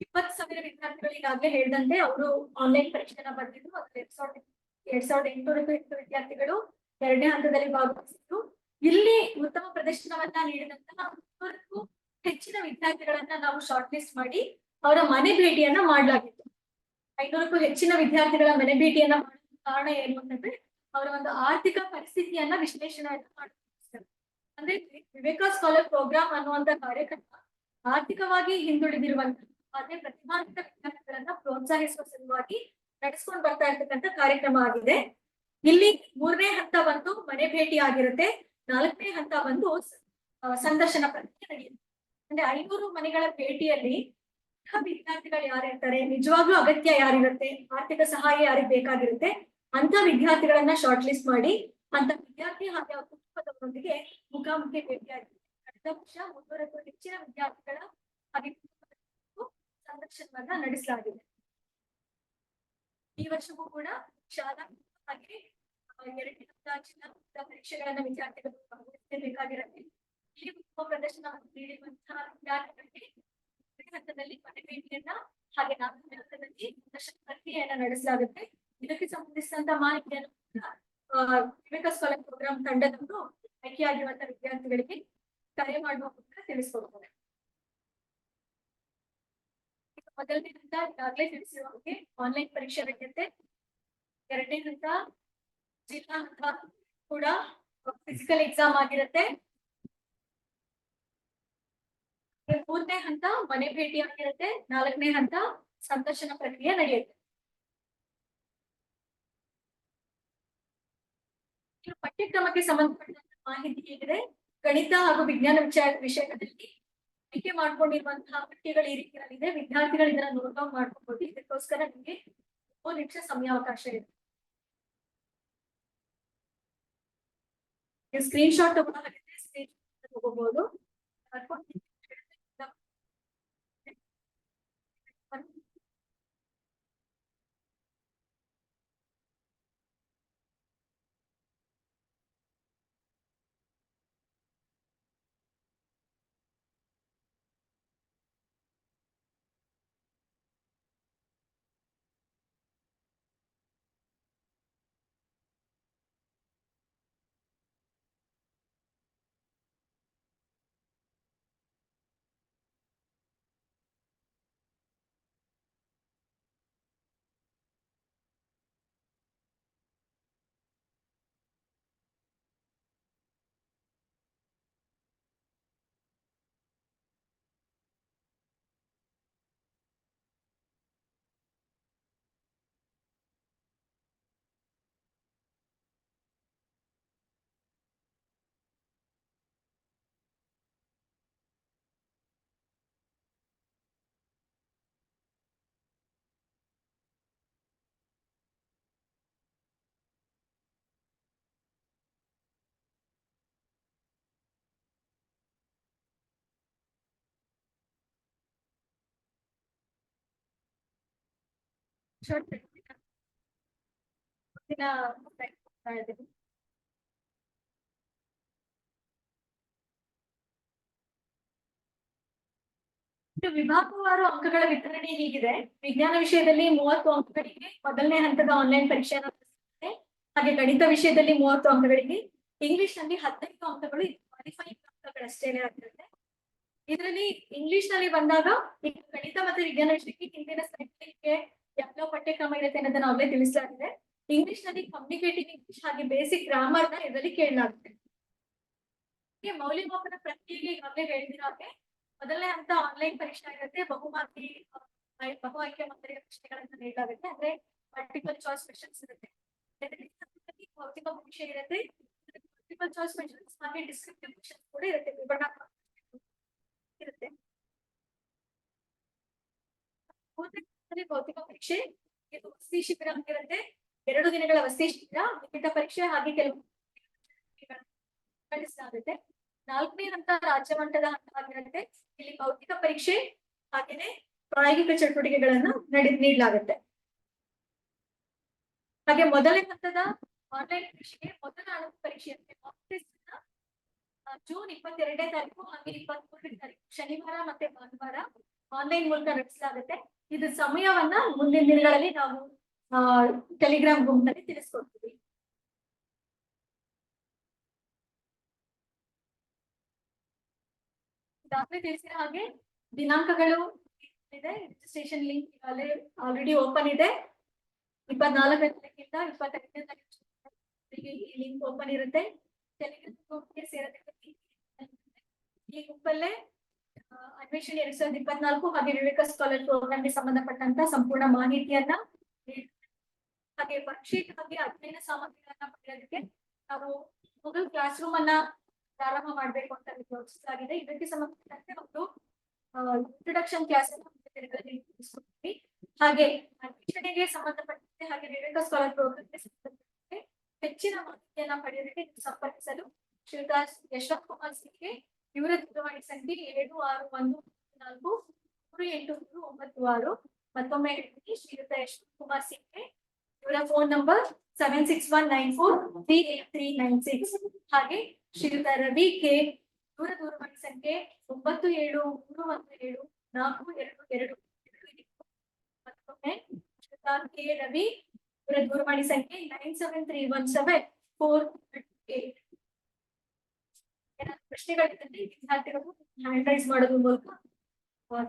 20,000 ವಿದ್ಯಾರ್ಥಿಗಳು ಈಗಾಗಲೇ ಹೇಳಿದಂತೆ ಅವರು ಆನ್ಲೈನ್ ಪರೀಕ್ಷೆನ ಬರೆದಿದ್ದು. ಅದ್ರಲ್ಲಿ 2,800 ವಿದ್ಯಾರ್ಥಿಗಳು 2ನೇ ಹಂತದಲ್ಲಿ ಭಾಗವಹಿಸಿದ್ರು. ಇಲ್ಲಿ ಉತ್ತಮ ಪ್ರದರ್ಶನವನ್ನ ನೀಡಿದಂತಹ 500ಕ್ಕೂ ಹೆಚ್ಚಿನ ವಿದ್ಯಾರ್ಥಿಗಳನ್ನ ನಾವು ಶಾರ್ಟ್ ಲಿಸ್ಟ್ ಮಾಡಿ ಅವರ ಮನೆ ಭೇಟಿಯನ್ನ ಮಾಡಲಾಗಿತ್ತು. 500ಕ್ಕೂ ಹೆಚ್ಚಿನ ವಿದ್ಯಾರ್ಥಿಗಳ ಮನೆ ಭೇಟಿಯನ್ನ ಮಾಡುವ ಕಾರಣ ಏನು ಅಂತಂದ್ರೆ ಅವರ ಒಂದು ಆರ್ಥಿಕ ಪರಿಸ್ಥಿತಿಯನ್ನ ವಿಶ್ಲೇಷಣೆ ಮಾಡ್ತಾರೆ. ಅಂದ್ರೆ ವಿವೇಕ ಸ್ಕಾಲರ್ ಪ್ರೋಗ್ರಾಮ್ ಅನ್ನುವಂತ ಕಾರ್ಯಕ್ರಮ ಆರ್ಥಿಕವಾಗಿ ಹಿಂದುಳಿದಿರುವಂತಹ ಆದ್ರೆ ಪ್ರತಿಭಾನ್ವಿತ ವಿದ್ಯಾರ್ಥಿಗಳನ್ನ ಪ್ರೋತ್ಸಾಹಿಸುವ ಸಲುವಾಗಿ ನಡೆಸ್ಕೊಂಡು ಬರ್ತಾ ಇರ್ತಕ್ಕಂಥ ಕಾರ್ಯಕ್ರಮ ಆಗಿದೆ. ಇಲ್ಲಿ 3ನೇ ಹಂತ ಬಂದು ಮನೆ ಭೇಟಿ ಆಗಿರುತ್ತೆ. 4ನೇ ಹಂತ ಬಂದು ಸಂದರ್ಶನ ಪ್ರಕ್ರಿಯೆ ನಡೆಯುತ್ತೆ. ಅಂದ್ರೆ 500 ಮನೆಗಳ ಭೇಟಿಯಲ್ಲಿ ವಿದ್ಯಾರ್ಥಿಗಳು ಯಾರಿರ್ತಾರೆ, ನಿಜವಾಗ್ಲೂ ಅಗತ್ಯ ಯಾರಿರುತ್ತೆ, ಆರ್ಥಿಕ ಸಹಾಯ ಯಾರಿಗೆ ಬೇಕಾಗಿರುತ್ತೆ ಅಂತ ವಿದ್ಯಾರ್ಥಿಗಳನ್ನ ಶಾರ್ಟ್ ಲಿಸ್ಟ್ ಮಾಡಿ ಅಂತ ವಿದ್ಯಾರ್ಥಿ ಹಾಗೆ ಅವರ ಕುಟುಂಬದವರೊಂದಿಗೆ ಮುಖಾಮುಖಿ ಭೇಟಿಯಾಗಿದೆ. ಕಳೆದ ವರ್ಷ 300ಕ್ಕೂ ಹೆಚ್ಚಿನ ವಿದ್ಯಾರ್ಥಿಗಳ ಹಾಗೆ ಸಂದರ್ಶನವನ್ನ ನಡೆಸಲಾಗಿದೆ. ಈ ವರ್ಷವೂ ಕೂಡ ಶಾಲಾ ಹಾಗೆ 2ನೇ ಹಂತ ಜಿಲ್ಲಾ ಮಟ್ಟದ ಪರೀಕ್ಷೆಗಳನ್ನ ವಿದ್ಯಾರ್ಥಿಗಳು ಭಾಗವಹಿಸಬೇಕಾಗಿರುತ್ತೆ. ಇಲ್ಲಿ ಉತ್ತಮ ಪ್ರದರ್ಶನವನ್ನು ನೀಡಿರುವಂತಹ ವಿದ್ಯಾರ್ಥಿಗಳಿಗೆ ಹಂತದಲ್ಲಿ ಮನೆ ಭೇಟಿಯನ್ನ ಹಾಗೆ 4ನೇ ಹಂತದಲ್ಲಿ ಸಂದರ್ಶನ ಪ್ರಕ್ರಿಯೆಯನ್ನ ನಡೆಸಲಾಗುತ್ತೆ. ಇದಕ್ಕೆ ಸಂಬಂಧಿಸಿದಂತ ಮಾಹಿತಿಯನ್ನು ವಿವೇಕ ಸ್ಕಾಲರ್ ಪ್ರೋಗ್ರಾಮ್ ತಂಡದವರು ಆಯ್ಕೆಯಾಗಿರುವಂತಹ ವಿದ್ಯಾರ್ಥಿಗಳಿಗೆ ಕರೆ ಮಾಡುವ ಮೂಲಕ ತಿಳಿಸಿಕೊಡ್ತಾರೆ. ಮೊದಲನೇ ಹಂತ ಈಗಾಗಲೇ ತಿಳಿಸಿರುವ ಹಾಗೆ ಆನ್ಲೈನ್ ಪರೀಕ್ಷೆ ನಡೆಯುತ್ತೆ. 2ನೇ ಹಂತ ಜಿಲ್ಲಾ ಹಂತ ಕೂಡ ಫಿಸಿಕಲ್ ಎಕ್ಸಾಮ್ ಆಗಿರುತ್ತೆ. 3ನೇ ಹಂತ ಮನೆ ಭೇಟಿ ಆಗಿರುತ್ತೆ. 4ನೇ ಹಂತ ಸಂದರ್ಶನ ಪ್ರಕ್ರಿಯೆ ನಡೆಯುತ್ತೆ. ಪಠ್ಯಕ್ರಮಕ್ಕೆ ಸಂಬಂಧಪಟ್ಟಂತ ಮಾಹಿತಿ ಹೇಗಿದೆ. ಗಣಿತ ಹಾಗೂ ವಿಜ್ಞಾನ ವಿಷಯದಲ್ಲಿ ಆಯ್ಕೆ ಮಾಡ್ಕೊಂಡಿರುವಂತಹ ಪಠ್ಯಗಳು ಈ ರೀತಿಯಲ್ಲಿದೆ. ವಿದ್ಯಾರ್ಥಿಗಳು ಇದನ್ನ ನೋಟ್ ಡೌನ್ ಮಾಡ್ಕೋಬಹುದು. ಇದಕ್ಕೋಸ್ಕರ ನಿಮಗೆ 3 ನಿಮಿಷ ಸಮಯಾವಕಾಶ ಇದೆ. ಸ್ಕ್ರೀನ್ ಶಾಟ್ ತಗೊಳ್ಳೋದಾಗಿದೆ, ಸ್ಕ್ರೀನ್ ಶಾಟ್ ತಗೋಬಹುದು. ವಿಭಾಗವಾರು ಅಂಕಗಳ ವಿತರಣೆ ಹೀಗಿದೆ. ವಿಜ್ಞಾನ ವಿಷಯದಲ್ಲಿ 30 ಅಂಕಗಳಿಗೆ ಮೊದಲನೇ ಹಂತದ ಆನ್ಲೈನ್ ಪರೀಕ್ಷೆಯನ್ನು ನಡೆಸುತ್ತೆ. ಹಾಗೆ ಗಣಿತ ವಿಷಯದಲ್ಲಿ 30 ಅಂಕಗಳಿಗೆ, ಇಂಗ್ಲಿಷ್ ನಲ್ಲಿ 15 ಅಂಕಗಳು, ಕ್ವಾಲಿಫೈಯಿಂಗ್ ಅಂಕಗಳಷ್ಟೇನೆ ಆಗಿರುತ್ತೆ. ಇದರಲ್ಲಿ ಇಂಗ್ಲಿಷ್ ನಲ್ಲಿ ಬಂದಾಗ ಈಗ ಗಣಿತ ಮತ್ತೆ ವಿಜ್ಞಾನ ವಿಷಯಕ್ಕೆ ಹಿಂದಿನ ಸ್ಲೈಡ್ಗೆ ಯಾವ ಪಠ್ಯಕ್ರಮ ಇರುತ್ತೆ ಅನ್ನೋದನ್ನ ಆಗಲೇ ತಿಳಿಸಲಾಗಿದೆ. ಇಂಗ್ಲಿಷ್ ನಲ್ಲಿ ಕಮ್ಯುನಿಕೇಟಿವ್ ಇಂಗ್ಲಿಷ್ ಹಾಗೆ ಬೇಸಿಕ್ ಗ್ರಾಮರ್ ನ ಇದರಲ್ಲಿ ಕೇಳಲಾಗುತ್ತೆ. ಮೌಲ್ಯಮಾಪನ ಪ್ರಕ್ರಿಯೆಗೆ ಈಗಾಗಲೇ ಹೇಳಿದಿರೋ ಹಾಗೆ ಮೊದಲನೇ ಹಂತ ಆನ್ಲೈನ್ ಪರೀಕ್ಷೆ ಆಗಿರುತ್ತೆ. ಬಹು ಆಯ್ಕೆ ಮಾದರಿಯ ಪ್ರಶ್ನೆಗಳನ್ನ ನೀಡಲಾಗುತ್ತೆ. ಅಂದ್ರೆ ಮಲ್ಟಿಪಲ್ ಚಾಯ್ಸ್ ಕ್ವೆಶ್ಚನ್ಸ್ ಇರುತ್ತೆ. ಭೌತಿಕ ಪರೀಕ್ಷೆ ಇರುತ್ತೆ, ಮಲ್ಟಿಪಲ್ ಚಾಯ್ಸ್ ಕ್ವೆಶ್ಚನ್ಸ್ ಹಾಗೆ ಡಿಸ್ಕ್ರಿಪ್ಟಿವ್ ಕ್ವೆಶ್ಚನ್ಸ್ ಕೂಡ ಇರುತ್ತೆ, ವಿವರಣಾತ್ಮಕ ಇರುತ್ತೆ. ಭೌತಿಕ ಪರೀಕ್ಷೆ ಇದು ವಸತಿ ಶಿಬಿರ ಇರುತ್ತೆ, 2 ದಿನಗಳ ವಸತಿ ಶಿಬಿರ, ಲಿಖಿತ ಪರೀಕ್ಷೆ ಹಾಗೆ ಕೆಲವು ನಡೆಸಲಾಗುತ್ತೆ. 4ನೇ ಹಂತ ರಾಜ್ಯ ಮಟ್ಟದ ಹಂತ ಆಗಿರುತ್ತೆ. ಇಲ್ಲಿ ಭೌತಿಕ ಪರೀಕ್ಷೆ ಹಾಗೇನೆ ಪ್ರಾಯೋಗಿಕ ಚಟುವಟಿಕೆಗಳನ್ನ ನೀಡಲಾಗುತ್ತೆ. ಹಾಗೆ ಮೊದಲನೇ ಹಂತದ ಆನ್ಲೈನ್ ಪರೀಕ್ಷೆಗೆ ಮೊದಲ ಅಣಕು ಪರೀಕ್ಷೆ ಜೂನ್ 22ನೇ ತಾರೀಕು ಹಾಗೆ 23ನೇ ತಾರೀಕು ಶನಿವಾರ ಮತ್ತೆ ಭಾನುವಾರ ಆನ್ಲೈನ್ ಮೂಲಕ ನಡೆಸಲಾಗುತ್ತೆ. ಇದು ಸಮಯವನ್ನ ಮುಂದಿನ ದಿನಗಳಲ್ಲಿ ನಾವು ಟೆಲಿಗ್ರಾಮ್ ಗ್ರೂಪ್ ನಲ್ಲಿ ತಿಳಿಸ್ಕೊಡ್ತೀವಿ. ದಾಖಲೆ ತಿಳಿಸಿದ ಹಾಗೆ ದಿನಾಂಕಗಳು ಇದೆ, ರಿಜಿಸ್ಟ್ರೇಷನ್ ಲಿಂಕ್ ಆಲ್ರೆಡಿ ಓಪನ್ ಇದೆ. 24ನೇ ತಾರೀಕಿಂದ 25ನೇ ತಾರೀಕಿಗೆ ಈ ಲಿಂಕ್ ಓಪನ್ ಇರುತ್ತೆ. ಟೆಲಿಗ್ರಾಮ್ ಗ್ರೂಪ್ಗೆ ಸೇರೋದಕ್ಕೆ ಈ ಗುಂಪಲ್ಲೇ ಅಡ್ಮಿಷನ್ 2024 ಹಾಗೆ ವಿವೇಕ ಸ್ಕಾಲರ್ ಪ್ರೋಗ್ರಾಮ್ಗೆ ಸಂಬಂಧಪಟ್ಟಂತ ಸಂಪೂರ್ಣ ಮಾಹಿತಿಯನ್ನ ಹಾಗೆ ವರ್ಕ್ಶೀಟ್ ಹಾಗೆ ಅಧ್ಯಯನ ಸಾಮಗ್ರಿಗಳನ್ನ ಪಡೆಯೋದಕ್ಕೆ ನಾವು ಗೂಗಲ್ ಕ್ಲಾಸ್ ರೂಮ್ ಅನ್ನ ಪ್ರಾರಂಭ ಮಾಡಬೇಕು ಅಂತ ಯೋಚಿಸಲಾಗಿದೆ. ಇದಕ್ಕೆ ಸಂಬಂಧಪಟ್ಟಂತೆ ಒಂದು ಇಂಟ್ರೊಡಕ್ಷನ್ ಕ್ಲಾಸ್ ಅನ್ನು ತಿಳಿಸ್ಕೊಡ್ತೀವಿ. ಹಾಗೆ ಅಡ್ಮಿಷನ್ಗೆ ಸಂಬಂಧಪಟ್ಟಂತೆ ಹಾಗೆ ವಿವೇಕ ಸ್ಕಾಲರ್ ಪ್ರೋಗ್ರಾಮ್ಗೆ ಸಂಬಂಧಪಟ್ಟಂತೆ ಹೆಚ್ಚಿನ ಮಾಹಿತಿಯನ್ನ ಪಡೆಯೋದಕ್ಕೆ ಸಂಪರ್ಕಿಸಲು ಶ್ರೀಯುತ ಯಶವಂತ್ ಕುಮಾರ್ ಸಿಂಗ್ಗೆ ಇವರ ದೂರವಾಣಿ ಸಂಖ್ಯೆ 76143896. ಮತ್ತೊಮ್ಮೆ ಹೇಳ್ತೀನಿ, ಶ್ರೀಯುತ ಯಶವಂತ್ ಕುಮಾರ್ ಸಿಂಗ್ಗೆ ಇವರ ಫೋನ್ ನಂಬರ್ 7614389396. ಹಾಗೆ ಶ್ರೀಯುತ ರವಿ ಕೆ ಇವರ ದೂರವಾಣಿ ಸಂಖ್ಯೆ 97317422. ಮತ್ತೊಮ್ಮೆ ಶ್ರೀಯುತ ಕೆ ರವಿ ಇವರ ದೂರವಾಣಿ ಸಂಖ್ಯೆ 97317438. ಏನಾದ್ರು ಪ್ರಶ್ನೆಗಳಿದ್ದಲ್ಲಿ ವಿದ್ಯಾರ್ಥಿಗಳು ಹ್ಯಾಂಡ್ ರೈಸ್ ಮಾಡೋದ್ರ ಮೂಲಕ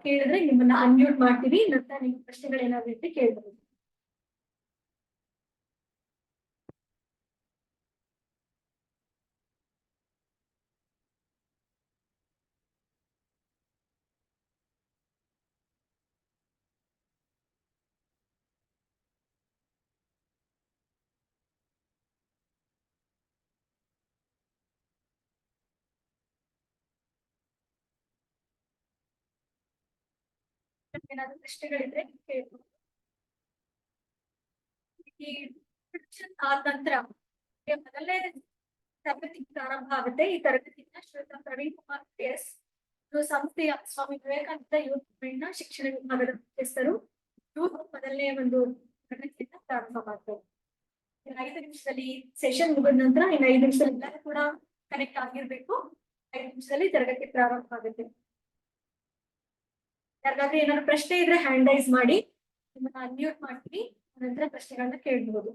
ಕೇಳಿದ್ರೆ ನಿಮ್ಮನ್ನ ಅನ್ಮ್ಯೂಟ್ ಮಾಡ್ತೀವಿ. ನಂತರ ನಿಮ್ಮ ಪ್ರಶ್ನೆಗಳೇನಾದ್ರು ಇದ್ರೆ ಕೇಳಬಹುದು. ಏನಾದ್ರು ಪ್ರಶ್ನೆಗಳಿದ್ರೆ ಕೇಳ್ಬೋದು. ಈ ಆದ ನಂತರ ಮೊದಲನೇ ತರಗತಿ ಪ್ರಾರಂಭ ಆಗುತ್ತೆ. ಈ ತರಗತಿಯನ್ನ ಶ್ರೀಯುತ ಪ್ರವೀಣ್ ಕುಮಾರ್ ಎಸ್ ಸಂಸ್ಥೆಯ ಸ್ವಾಮಿ ವಿವೇಕಾನಂದ ಯೂತ್ ಮೂವ್ಮೆಂಟ್ ನ ಶಿಕ್ಷಣ ವಿಭಾಗದ ಮುಖ್ಯಸ್ಥರು ಇವರು ಮೊದಲನೇ ಒಂದು ತರಗತಿಯನ್ನ ಪ್ರಾರಂಭ ಮಾಡ್ತಾರೆ. 5 ನಿಮಿಷದಲ್ಲಿ ಸೆಷನ್ ಮುಗಿದ ನಂತರ ಇನ್ನು 5 ನಿಮಿಷದಲ್ಲಿ ಎಲ್ಲರೂ ಕೂಡ ಕನೆಕ್ಟ್ ಆಗಿರ್ಬೇಕು. 5 ನಿಮಿಷದಲ್ಲಿ ತರಗತಿ ಪ್ರಾರಂಭ ಆಗುತ್ತೆ. ಯಾರಿಗಾದ್ರೂ ಏನಾದ್ರು ಪ್ರಶ್ನೆ ಇದ್ರೆ ಹ್ಯಾಂಡ್ ರೈಸ್ ಮಾಡಿ, ನಿಮ್ಮನ್ನ ಅನ್ಮ್ಯೂಟ್ ಮಾಡ್ತೀವಿ, ನಂತರ ಪ್ರಶ್ನೆಗಳನ್ನ ಕೇಳಬಹುದು.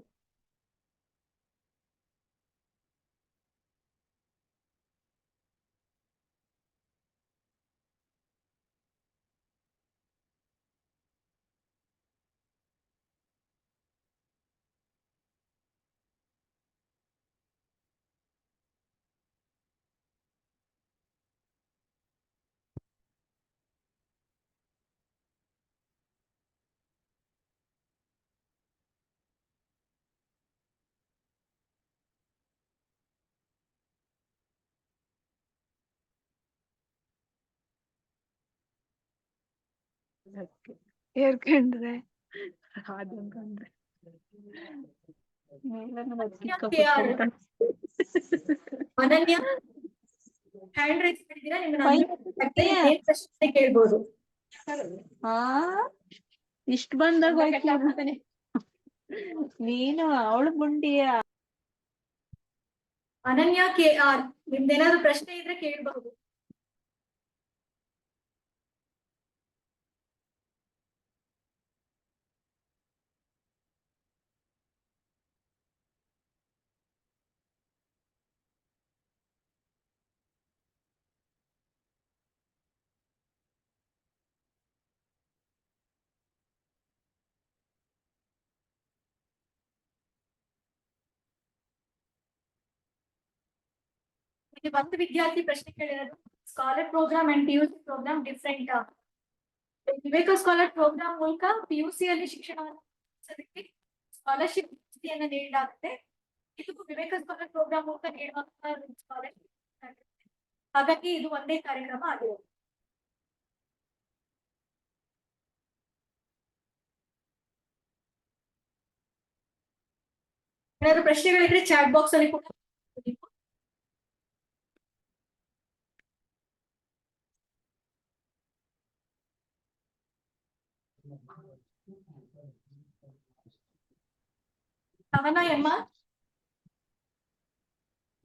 ಹೇರ್ಕೊಂಡ್ರೆ ಅನನ್ಯ ಹ್ಯಾಂಡ್ ರೈಸ್ ಮಾಡಿದೀರಾ? ನಿಮ್ಮನ್ನ ಪ್ರಶ್ನೆ ಕೇಳ್ಬೋದು. ಇಷ್ಟ ಬಂದಾಗ ನೀನು ಅವಳು ಮುಂಡಿಯ ಅನನ್ಯ KR ನಿಮ್ದೇನಾದ್ರು ಪ್ರಶ್ನೆ ಇದ್ರೆ ಕೇಳಬಹುದು. ಒಂದು ವಿದ್ಯಾರ್ಥಿ ಪ್ರಶ್ನೆ ಕೇಳಿರೋದು, scholar program and PUC program different. Viveka scholar program ಮೂಲಕ PUC ಅಲ್ಲಿ ಶಿಕ್ಷಣವನ್ನು ಸ್ಕಾಲರ್ಶಿಪ್ ಮಾಹಿತಿಯನ್ನ ನೀಡಲಾಗುತ್ತೆ. ಇದು ವಿವೇಕ ಸ್ಕಾಲರ್ ಪ್ರೋಗ್ರಾಮ್ ಮೂಲಕ ನೀಡುವಂತಹ ಸ್ಕಾಲರ್ಶಿಪ್. ಹಾಗಾಗಿ ಇದು ಒಂದೇ ಕಾರ್ಯಕ್ರಮ ಆಗಿರೋದು. ಏನಾದ್ರು ಪ್ರಶ್ನೆಗಳಿದ್ರೆ ಚಾಟ್ ಬಾಕ್ಸ್ ಅಲ್ಲಿ ಕೂಡ ನೀವು.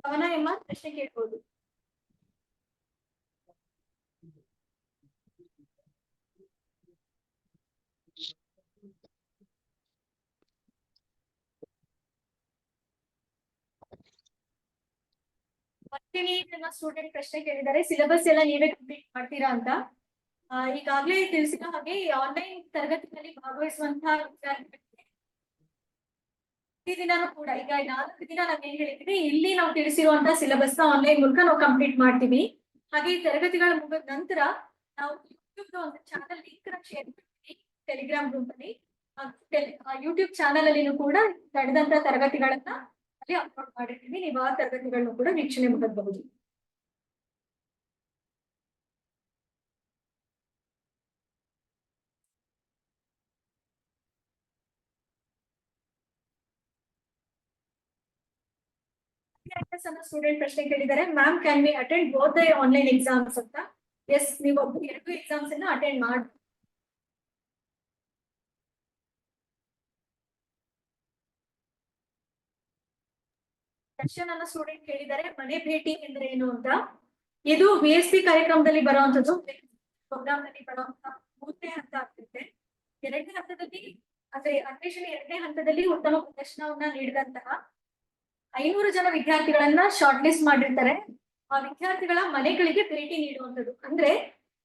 ಕವನ ಎಮ್ಮ ಪ್ರಶ್ನೆ ಕೇಳ್ಬೋದು. ಮತ್ತಿನಿ ನನ್ನ ಸ್ಟೂಡೆಂಟ್ ಪ್ರಶ್ನೆ ಕೇಳಿದ್ದಾರೆ, ಸಿಲೆಬಸ್ ಎಲ್ಲ ನೀವೇ ಕಂಪ್ಲೀಟ್ ಮಾಡ್ತೀರಾ ಅಂತ. ಈಗಾಗಲೇ ತಿಳಿಸಿದ ಹಾಗೆ ಆನ್ಲೈನ್ ತರಗತಿಯಲ್ಲಿ ಭಾಗವಹಿಸುವಂತಹ ವಿದ್ಯಾರ್ಥಿಗಳಿಗೆ ಪ್ರತಿದಿನಾನು ಕೂಡ ಈಗ 4 ದಿನ ನಾನು ಏನ್ ಹೇಳಿದ್ದೀನಿ, ಇಲ್ಲಿ ನಾವು ತಿಳಿಸಿರುವಂತಹ ಸಿಲೆಬಸ್ ನ ಆನ್ಲೈನ್ ಮೂಲಕ ನಾವು ಕಂಪ್ಲೀಟ್ ಮಾಡ್ತೀವಿ. ಹಾಗೆ ಈ ತರಗತಿಗಳ ಮುಗಿದ ನಂತರ ನಾವು ಯೂಟ್ಯೂಬ್ ಒಂದು ಚಾನಲ್ ಲಿಂಕ್ ನ ಶೇರ್ ಮಾಡ್ತೀವಿ ಟೆಲಿಗ್ರಾಮ್ ಗ್ರೂಪ್ ಅಲ್ಲಿ. ಯೂಟ್ಯೂಬ್ ಚಾನಲ್ ಅಲ್ಲಿನೂ ಕೂಡ ನಡೆದಂತ ತರಗತಿಗಳನ್ನ ಅಲ್ಲಿ ಅಪ್ಲೋಡ್ ಮಾಡಿರ್ತೀವಿ. ನೀವು ಆ ತರಗತಿಗಳನ್ನು ಕೂಡ ವೀಕ್ಷಣೆ ಮಾಡಬಹುದು. ಸ್ಟೂಡೆಂಟ್ ಪ್ರಶ್ನೆ ಕೇಳಿದ್ದಾರೆ, ma'am can we attend both the online exams ಅಂತ. ಎಸ್, ನೀವು 2 ಎಕ್ಸಾಮ್ಸ್ ಅನ್ನ ಅಟೆಂಡ್ ಮಾಡಿ. ದರ್ಶನ್ ಅನ್ನೋ ಸ್ಟೂಡೆಂಟ್ ಕೇಳಿದ್ದಾರೆ, ಮನೆ ಭೇಟಿ ಅಂದ್ರೆ ಏನು ಅಂತ. ಇದು VSP ಕಾರ್ಯಕ್ರಮದಲ್ಲಿ ಬರುವಂತದ್ದು, ಪ್ರೋಗ್ರಾಮ್ ನಲ್ಲಿ ಬರುವಂತಹ 3ನೇ ಹಂತ ಆಗ್ತಿದೆ. 2ನೇ ಹಂತದಲ್ಲಿ ಅಂದ್ರೆ ಅನ್ವೇಷಣೆ 2ನೇ ಹಂತದಲ್ಲಿ ಉತ್ತಮ ಪ್ರದರ್ಶನವನ್ನ ನೀಡಿದಂತಹ 500 ಜನ ವಿದ್ಯಾರ್ಥಿಗಳನ್ನ ಶಾರ್ಟ್ ಲಿಸ್ಟ್ ಮಾಡಿರ್ತಾರೆ. ಆ ವಿದ್ಯಾರ್ಥಿಗಳ ಮನೆಗಳಿಗೆ ಭೇಟಿ ನೀಡುವಂಥದ್ದು. ಅಂದ್ರೆ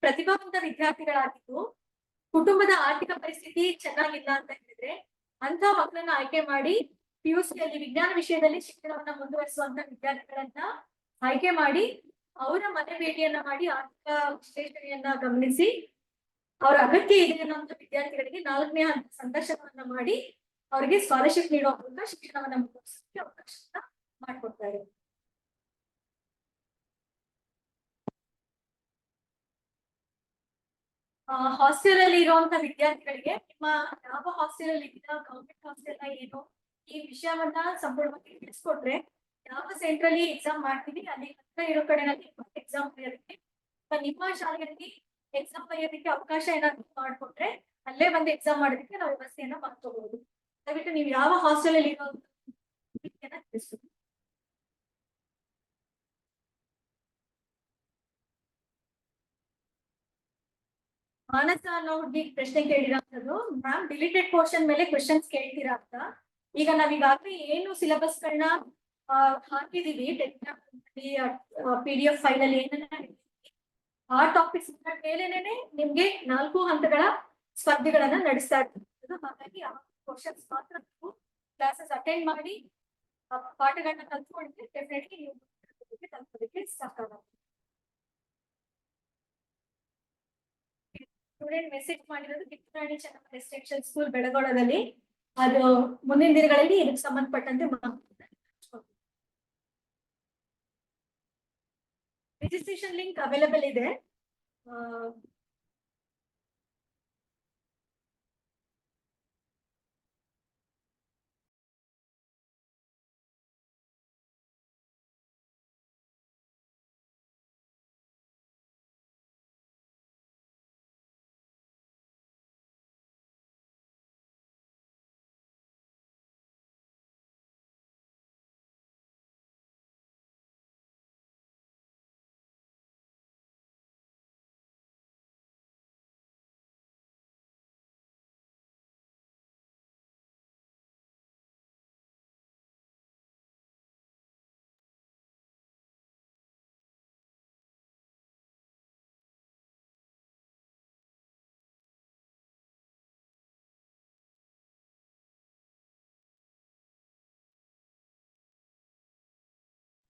ಪ್ರತಿಭಾವಂತ ವಿದ್ಯಾರ್ಥಿಗಳಾಗಿದ್ದು ಕುಟುಂಬದ ಆರ್ಥಿಕ ಪರಿಸ್ಥಿತಿ ಚೆನ್ನಾಗಿಲ್ಲ ಅಂತ ಹೇಳಿದ್ರೆ ಅಂತ ಮಕ್ಕಳನ್ನ ಆಯ್ಕೆ ಮಾಡಿ PUCಯಲ್ಲಿ ವಿಜ್ಞಾನ ವಿಷಯದಲ್ಲಿ ಶಿಕ್ಷಣವನ್ನ ಮುಂದುವರಿಸುವಂತ ವಿದ್ಯಾರ್ಥಿಗಳನ್ನ ಆಯ್ಕೆ ಮಾಡಿ ಅವರ ಮನೆ ಭೇಟಿಯನ್ನ ಮಾಡಿ ಆರ್ಥಿಕ ವಿಶ್ಲೇಷಣೆಯನ್ನ ಗಮನಿಸಿ ಅವ್ರ ಅಗತ್ಯ ಇದೆ ಅನ್ನೋಂಥ ವಿದ್ಯಾರ್ಥಿಗಳಿಗೆ 4ನೇ ಹಂತ ಸಂದರ್ಶನವನ್ನ ಮಾಡಿ ಅವರಿಗೆ ಸ್ಕಾಲರ್ಶಿಪ್ ನೀಡುವ ಮೂಲಕ ಶಿಕ್ಷಣವನ್ನ ಮುಂದುವರಿಸಲಿಕ್ಕೆ ಅವಕಾಶ ಮಾಡಿಕೊಡ್ತಾರೆ. ಹಾಸ್ಟೆಲ್ ಅಲ್ಲಿ ಇರುವಂತ ವಿದ್ಯಾರ್ಥಿಗಳಿಗೆ ನಿಮ್ಮ ಯಾವ ಹಾಸ್ಟೆಲ್ ಅಲ್ಲಿ ಇದ್ದೀರಾ, ಗವರ್ಮೆಂಟ್ ಹಾಸ್ಟೆಲ್ ಏನು, ಈ ವಿಷಯವನ್ನ ಸಂಪೂರ್ಣವಾಗಿ ತಿಳಿಸ್ಕೊಟ್ರೆ ಯಾವ ಸೆಂಟರ್ ಅಲ್ಲಿ ಎಕ್ಸಾಮ್ ಮಾಡ್ತೀವಿ ಅಲ್ಲಿ ಹತ್ರ ಇರೋ ಕಡೆನಲ್ಲಿ ಎಕ್ಸಾಮ್ ಬರೆಯೋದಕ್ಕೆ ನಿಮ್ಮ ಶಾಲೆಯಲ್ಲಿ ಎಕ್ಸಾಮ್ ಬರೆಯೋದಕ್ಕೆ ಅವಕಾಶ ಏನಾದ್ರು ಮಾಡ್ಕೊಟ್ರೆ ಅಲ್ಲೇ ಬಂದು ಎಕ್ಸಾಮ್ ಮಾಡೋದಕ್ಕೆ ನಾವು ವ್ಯವಸ್ಥೆಯನ್ನ ಮಾಡ್ಕೋಬಹುದು. ದಯವಿಟ್ಟು ನೀವು ಯಾವ ಹಾಸ್ಟೆಲ್ ಅಲ್ಲಿ ಇರೋ ತಿಳಿಸ್ತೀವಿ. ಮಾನಸ ಅನ್ನೋ ಹುಡುಗಿ ಪ್ರಶ್ನೆ ಕೇಳಿರೋಂಥದ್ದು, ಮ್ಯಾಮ್ ಡಿಲೀಟೆಡ್ ಪೋರ್ಷನ್ ಮೇಲೆ ಕ್ವೆಶನ್ಸ್ ಕೇಳ್ತೀರಾ ಅಂತ. ಈಗ ನಾವೀಗಾಗ್ಲೇ ಏನು ಸಿಲೆಬಸ್ ಗಳನ್ನ ಹಾಕಿದೀವಿ ಟೆಲಿಗ್ರಾಮ್ PDF ಫೈಲ್ ಅಲ್ಲಿ ಏನನ್ನ ಆ ಟಾಪಿಕ್ಸ್ ಮೇಲೆನೆ ನಿಮ್ಗೆ 4 ಹಂತಗಳ ಸ್ಪರ್ಧೆಗಳನ್ನ ನಡೆಸ್ತಾ ಇರ್ತೀವಿ. ಹಾಗಾಗಿ ಆ ಕ್ವಶನ್ಸ್ ಮಾತ್ರ ನೀವು ಕ್ಲಾಸಸ್ ಅಟೆಂಡ್ ಮಾಡಿ ಪಾಠಗಳನ್ನ ಕಲ್ತ್ಕೊಂಡ್ರೆ ಡೆಫಿನೆಟ್ಲಿ ನೀವು ತಲುಪೋದಕ್ಕೆ ಸಾಕಾಗುತ್ತೆ. ಸ್ಟೂಡೆಂಟ್ ಮೆಸೇಜ್ ಮಾಡಿರೋದು ಕಿತ್ತೂರಾಣಿ ಚೆನ್ನಮ್ಮ ರೆಸಿಡೆನ್ಷಿಯಲ್ ಸ್ಕೂಲ್ ಬೆಳಗೋಳದಲ್ಲಿ. ಅದು ಮುಂದಿನ ದಿನಗಳಲ್ಲಿ ಇದಕ್ಕೆ ಸಂಬಂಧಪಟ್ಟಂತೆ ರಿಜಿಸ್ಟ್ರೇಷನ್ ಲಿಂಕ್ ಅವೈಲೇಬಲ್ ಇದೆ.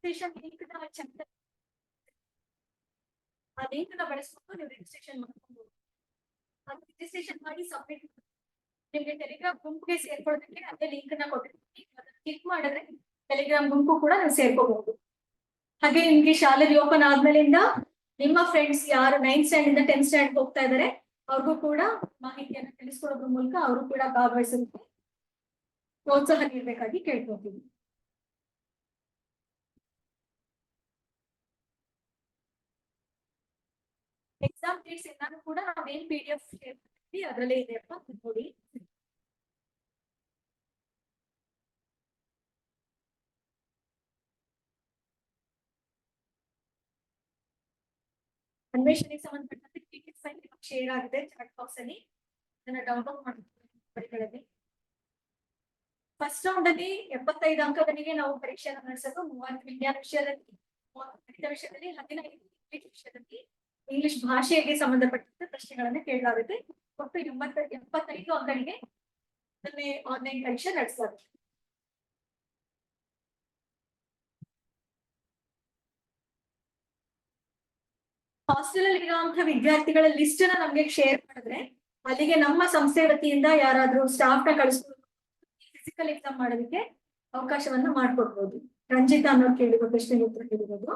ಲಿಂಕ್ ಆ ಲಿಂಕ್ ನ ಬಳಸ್ಕೊಂಡು ನೀವು ರಿಜಿಸ್ಟ್ರೇಷನ್ ಮಾಡ್ಕೊಂಡು ರಿಜಿಸ್ಟ್ರೇಷನ್ ಮಾಡಿ ಸಬ್ಮಿಟ್ ನಿಮ್ಗೆ ಟೆಲಿಗ್ರಾಮ್ ಗುಂಪ್ಗೆ ಸೇರ್ಕೊಳ್ಳೋದಕ್ಕೆ ಅದೇ ಲಿಂಕ್ ನ ಕೊಟ್ಟಿರ್ತೀವಿ. ಕ್ಲಿಕ್ ಮಾಡಿದ್ರೆ ಟೆಲಿಗ್ರಾಮ್ ಗುಂಪು ಕೂಡ ನೀವು ಸೇರ್ಕೋಬಹುದು. ಹಾಗೆ ನಿಮ್ಗೆ ಶಾಲೆ ಓಪನ್ ಆದ್ಮೇಲಿಂದ ನಿಮ್ಮ ಫ್ರೆಂಡ್ಸ್ ಯಾರು 9th ಸ್ಟ್ಯಾಂಡ್ ಇಂದ 10th ಸ್ಟ್ಯಾಂಡ್ ಹೋಗ್ತಾ ಇದಾರೆ ಅವ್ರಿಗೂ ಕೂಡ ಮಾಹಿತಿಯನ್ನು ತಿಳಿಸ್ಕೊಡೋದ್ರ ಮೂಲಕ ಅವರು ಕೂಡ ಭಾಗವಹಿಸೋದಕ್ಕೆ ಪ್ರೋತ್ಸಾಹ ನೀಡಬೇಕಾಗಿ ಕೇಳ್ಕೊತೀವಿ. ಎಕ್ಸಾಮ್ ಡೇಟ್ಸ್ ಎಲ್ಲಾನು ಕೂಡ ನಾವೇನ್ PDF ಶೇರ್ ಮಾಡ್ತೀವಿ ಅದರಲ್ಲೇ ಇದೆಯಪ್ಪ ನೋಡಿ. ಅನ್ವೇಷಣೆಗೆ ಸಂಬಂಧಪಟ್ಟಂತೆ PDF ಫೈಲ್ ಶೇರ್ ಆಗಿದೆ ಚಾಟ್ ಬಾಕ್ಸ್ ಅಲ್ಲಿ, ಅದನ್ನ ಡೌನ್ಲೋಡ್ ಮಾಡ್ಕೊಳ್ಳಿ. ಫಸ್ಟ್ ರೌಂಡ್ ಅಲ್ಲಿ 75 ಅಂಕಗಳಿಗೆ ನಾವು ಪರೀಕ್ಷೆಯನ್ನು ನಡೆಸೋದು. 30 ವಿಜ್ಞಾನ ವಿಷಯದಲ್ಲಿ, 30 ಗಣಿತ ವಿಷಯದಲ್ಲಿ, 15 ಇಂಗ್ಲಿಷ್ ವಿಷಯದಲ್ಲಿ ಇಂಗ್ಲಿಷ್ ಭಾಷೆಗೆ ಸಂಬಂಧಪಟ್ಟಂತೆ ಪ್ರಶ್ನೆಗಳನ್ನ ಕೇಳಲಾಗುತ್ತೆ. ಒಟ್ಟು 75 ಅಂಕಗಳಿಗೆ ಆನ್ಲೈನ್ ಪರೀಕ್ಷೆ ನಡೆಸಲಾಗುತ್ತೆ. ಹಾಸ್ಟೆಲ್ ಅಲ್ಲಿ ಇರುವಂತಹ ವಿದ್ಯಾರ್ಥಿಗಳ ಲಿಸ್ಟ್ ಅನ್ನ ನಮ್ಗೆ ಶೇರ್ ಮಾಡಿದ್ರೆ ಅಲ್ಲಿಗೆ ನಮ್ಮ ಸಂಸ್ಥೆ ವತಿಯಿಂದ ಯಾರಾದ್ರೂ ಸ್ಟಾಫ್ ನ ಕಳಿಸ್ಕೊಂಡು ಫಿಸಿಕಲ್ ಎಕ್ಸಾಮ್ ಮಾಡೋದಕ್ಕೆ ಅವಕಾಶವನ್ನ ಮಾಡ್ಕೊಡ್ಬೋದು. ರಂಜಿತಾ ಅನ್ನೋರು ಕೇಳಿರೋ ಪ್ರಶ್ನೆಗೆ ಉತ್ತರ ಕೇಳಿರೋದು.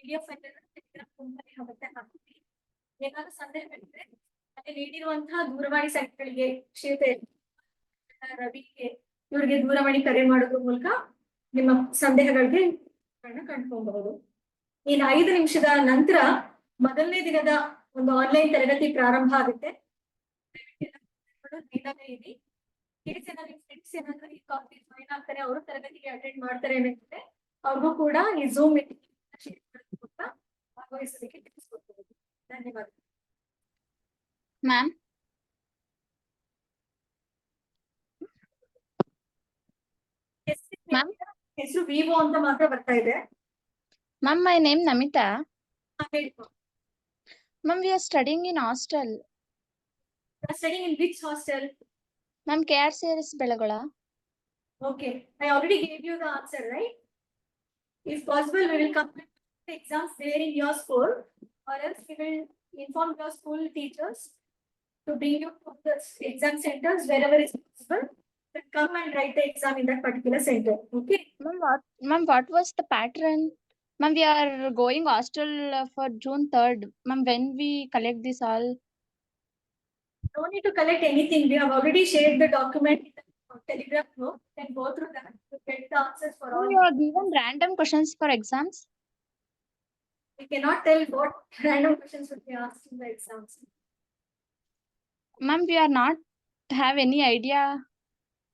PDF ಹಾಕ್ತೀವಿ. ಏನಾದ್ರು ಸಂದೇಹಗಳಿದ್ರೆ ಅಲ್ಲಿ ನೀಡಿರುವಂತಹ ದೂರವಾಣಿ ಸಂಖ್ಯೆಗಳಿಗೆ ರವಿಗೆ ಇವ್ರಿಗೆ ದೂರವಾಣಿ ಕರೆ ಮಾಡೋದ್ರ ಮೂಲಕ ನಿಮ್ಮ ಸಂದೇಹಗಳಿಗೆ ಕಂಡುಕೊಳ್ಬಹುದು. ಇನ್ನು 5 ನಿಮಿಷದ ನಂತರ ಮೊದಲನೇ ದಿನದ ಒಂದು ಆನ್ಲೈನ್ ತರಗತಿ ಪ್ರಾರಂಭ ಆಗುತ್ತೆ. ಫ್ರೆಂಡ್ಸ್ ಏನಾದ್ರು ಈ ಕಾಲೇಜ್ ಜಾಯಿನ್ ಆಗ್ತಾರೆ, ಅವರು ತರಗತಿಗೆ ಅಟೆಂಡ್ ಮಾಡ್ತಾರೆ ಅನ್ನೋದಿದ್ರೆ ಅವ್ರಿಗೂ ಕೂಡ ಈ ಝೂಮ್ ಮೀಟಿಂಗ್ ಭಾಗವಹಿಸೋದಕ್ಕೆ ತಿಳಿಸ್ಕೊಡ್ಬಹುದು. ಧನ್ಯವಾದ ಮ್ಯಾಮ್. ಹೆಸರು ವಿವೋ ಅಂತ ಮಾತ್ರ ಬರ್ತಾ ಇದೆ. Ma'am, my name Namita. ಹೇಳಿ. Ma'am, we are studying in hostel. Studying in which hostel? Ma'am, KRCRS Belagola. Okay, I already gave you the answer, right? If possible, we will complete the exams there in your school, or else we will inform your school teachers to bring you to the exam centers wherever is possible. Then come and write the exam in that particular center. Okay. Ma'am, what was the pattern? Ma'am, we are going hostel for June 3rd. Ma'am, when we collect this all? No need to collect anything. We have already shared the document in the Telegram group. Then go through that to get the answers for all. You are given random questions for exams. We cannot tell what random questions would be asked in the exams. Ma'am, we are not have any idea.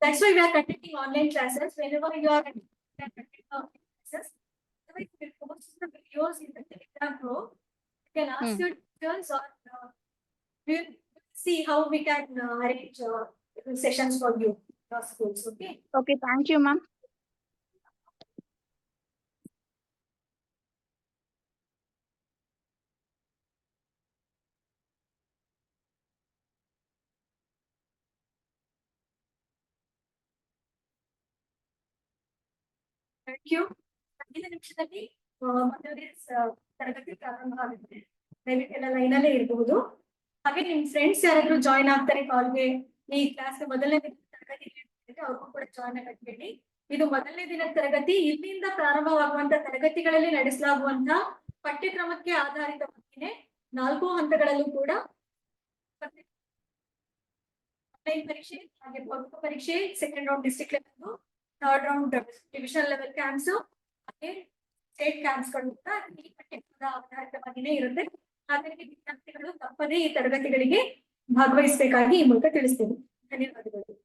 That's why we are conducting online classes. Whenever you are conducting online classes, we will post the videos in the Telegram group. You can ask your teachers, or we'll see how we can arrange sessions for you, your schools. Okay. Okay, thank you, ma'am. Thank you. 15 ನಿಮಿಷದಲ್ಲಿ ಮೊದಲನೇ ತರಗತಿ ಪ್ರಾರಂಭ ಆಗುತ್ತೆ. ದಯವಿಟ್ಟು ಎಲ್ಲ ಲೈನಲ್ಲೇ ಇರಬಹುದು. ಹಾಗೆ ನಿಮ್ ಫ್ರೆಂಡ್ಸ್ ಯಾರಾದ್ರೂ ಜಾಯಿನ್ ಆಗ್ತಾರೆ ಕಾಲ್ಗೆ, ಈ ಕ್ಲಾಸ್ ಮೊದಲನೇ ದಿನದ ತರಗತಿ ಅವ್ರಿಗೂ ಕೂಡ ಜಾಯಿನ್ ಆಗಬೇಡಿ. ಇದು ಮೊದಲನೇ ದಿನದ ತರಗತಿ. ಇಲ್ಲಿಂದ ಪ್ರಾರಂಭವಾಗುವಂತ ತರಗತಿಗಳಲ್ಲಿ ನಡೆಸಲಾಗುವಂತಹ ಪಠ್ಯಕ್ರಮಕ್ಕೆ ಆಧಾರಿತವಾಗಿಯೇ 4 ಹಂತಗಳಲ್ಲೂ ಕೂಡ ಆನ್ಲೈನ್ ಪರೀಕ್ಷೆ, ಹಾಗೆ ಭೌತಿಕ ಪರೀಕ್ಷೆ, second round district level, third round divisional level camps, ಹಾಗೆ ಸ್ಟೇಟ್ ಕ್ಯಾಂಪ್ಸ್ ಗಳು ಕೂಡ ಈ ಪಠ್ಯಕ್ರಮದ ಆಧಾರಿತವಾಗಿಯೇ ಇರುತ್ತೆ. ಹಾಗಾಗಿ ವಿದ್ಯಾರ್ಥಿಗಳು ತಪ್ಪದೇ ಈ ತರಗತಿಗಳಿಗೆ ಭಾಗವಹಿಸಬೇಕಾಗಿ ಈ ಮೂಲಕ ತಿಳಿಸ್ತೇನೆ. ಧನ್ಯವಾದಗಳು.